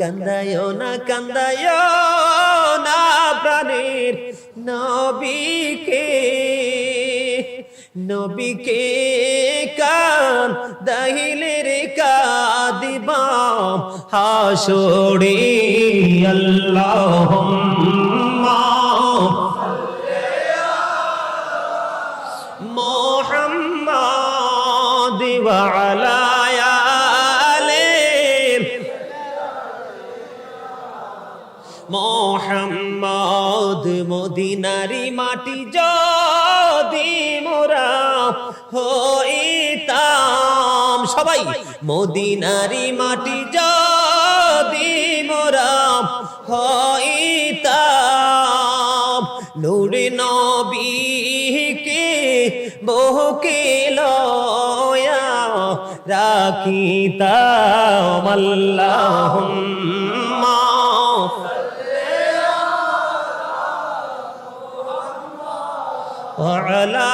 কান্দায় না প্রাণের নবীকে নবীকে কান্দাইলে রে কাঁদিবা হাসরে আল্লাহুম্মা মুহাম্মাদ ওয়া আলা আলি মুহাম্মদ। মদিনারি মাটি যদি মোরা হইতাম, সবাই মদিনারি মাটি যদি মোরা হইতাম, নূরে নবীকে বুকে লয়া রাখিতাম। আল্লাহুম্মা ওয়া আলা